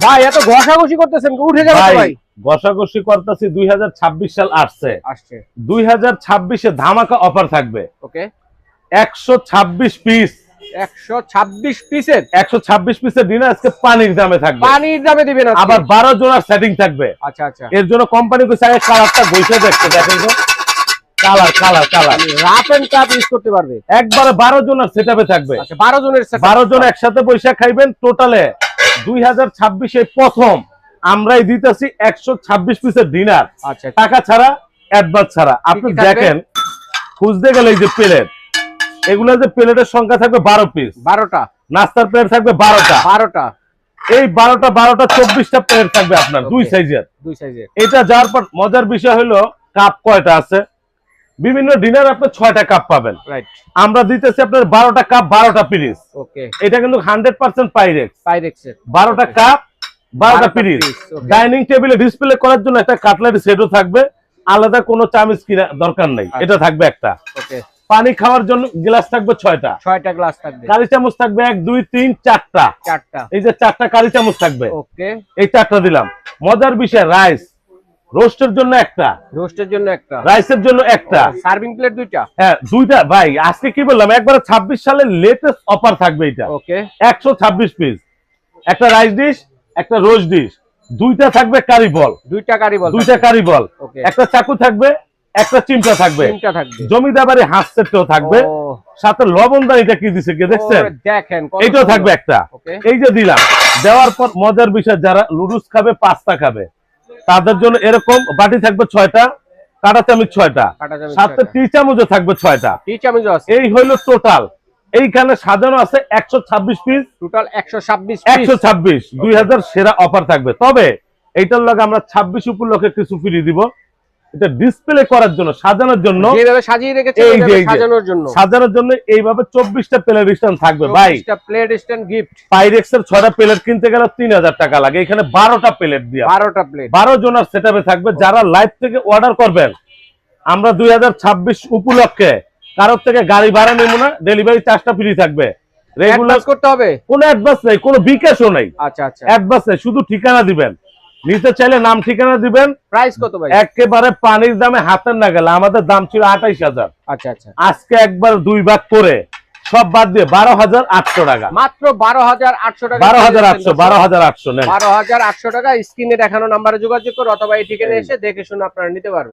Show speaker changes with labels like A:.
A: ভাই এত ঘষাঘষি করতেছেন, উঠে যাবে তো ভাই।
B: ঘষাঘষি করতেছি, 2026 সাল আসছে। 2026 ধামাকা অফার থাকবে।
A: ওকে,
B: 126 পিস,
A: 126 পিসের
B: 126 পিসের ডিনার আজকে পানির দামে থাকবে।
A: পানির দামে দিবেন
B: আবার 12 জনের সেটিং থাকবে।
A: আচ্ছা আচ্ছা,
B: এর জন্য কোম্পানি কইছে আগে কালারটা বইসা দেখতে, দেখেন তো colour colour colour
A: rough and tough use করতে পারবে।
B: একবারে 12 জনের সেটআপে থাকবে।
A: আচ্ছা, 12 জনের সেটআপ,
B: 12 জন একসাথে বৈশা খাইবেন। টোটালে 2026 এ প্রথম আমরাই দিতেছি 126 পিসের ডিনার।
A: আচ্ছা,
B: টাকা ছাড়া, অ্যাডভান্স ছাড়া। আপনি দেখেন খুঁজতে গেলে এই যে প্লেট, এগুলো যে প্লেটের সংখ্যা থাকবে 12 পিস,
A: 12টা
B: নাস্তার প্লেট থাকবে 12টা। এই 12টা 24টা প্লেট থাকবে আপনার দুই সাইজের। এটা যার পর মজার বিষয় হলো কাপ কয়টা আছে। বিভিন্ন ডিনার আপনি 6টা কাপ পাবেন, আমরা দিতেছি আপনার 12টা কাপ 12টা পিস। এটা কিন্তু 100% পাইরেক্স 12টা কাপ 12টা পিস। ডাইনিং টেবিলে ডিসপ্লে করার জন্য একটা কাটলারি সেটও থাকবে, আলাদা কোনো চামচ কিনা দরকার নেই, এটা থাকবে একটা। পানি খাওয়ার জন্য গ্লাস থাকবে 6টা গ্লাস থাকবে। কারি চামচ থাকবে 1 2 3 4টা। এই যে 4টা কারি চামচ থাকবে, এই 4টা দিলাম। মজার বিষয় রাইস, রোস্টের জন্য একটা, রাইসের জন্য একটা,
A: সার্ভিং প্লেট 2টা।
B: হ্যাঁ 2টা। ভাই আজকে কি বললাম, একবারে 26 সালের লেটেস্ট অফার থাকবে এটা। 126 পিস, একটা রাইস ডিশ, একটা রোস্ট ডিশ, 2টা থাকবে কারি বল, 2টা কারি বল, একটা চাকু থাকবে, একটা চিমটা থাকবে, জমিদাবাড়ি হাঁস সেটও থাকবে, সাথে লবণদানিটা কি দিছে কে দেখছেন, এইটাও থাকবে একটা। এই যে দিলাম, দেওয়ার পর মজার বিষয় যারা লুডুস খাবে, পাস্তা খাবে, তাদের জন্য এরকম বাটি থাকবে 6টা, কাঁটা চামচ 6টা, সাথে টি চামচও থাকবে 6টা। এই হইলো টোটাল। এইখানে সাজানো আছে 126 পিস, টোটাল 126 2000 সেরা অফার থাকবে। তবে এইটার লগে আমরা 26 উপলক্ষে কিছু ফ্রি দিব। এটা ডিসপ্লে করার জন্য, সাজানোর জন্য,
A: যেভাবে সাজিয়ে রেখেছে সাজানোর জন্য
B: এইভাবে 24টা প্লেট স্ট্যান্ড থাকবে। ভাই
A: 24টা প্লেট স্ট্যান্ড গিফট।
B: পাইরেক্সের 6টা প্লেট কিনতে গেলে 3000 টাকা লাগে, এখানে 12টা প্লেট দিয়া 12 জনের সেটআপে থাকবে। যারা লাইভ থেকে অর্ডার করবেন, আমরা 2026 উপলক্ষে কারোর থেকে গাড়ি ভাড়া নেব না, ডেলিভারি চার্জটা ফ্রি থাকবে। রেগুলার করতে হবে, কোনো অ্যাডভান্স নেই, কোনো বিকাশও নেই। আচ্ছা আচ্ছা, অ্যাডভান্স নেই, শুধু ঠিকানা দিবেন, নিতে চাইলে নাম ঠিকানা দিবেন।
A: প্রাইস কত ভাই?
B: একেবারে পানির দামে হাতের না গেলে। আমাদের দাম ছিল 28000। আচ্ছা আচ্ছা, আজকে একবার 2 ভাগ করে সব বাদ দিয়ে 12800 টাকা, মাত্র 12800 টাকা। 12800 নেন,
A: 12800 টাকা। স্ক্রিনে দেখানো নম্বরে যোগাযোগ করে অথবা এই ঠিকানায় এসে দেখে শুনে আপনারা নিতে পারবেন।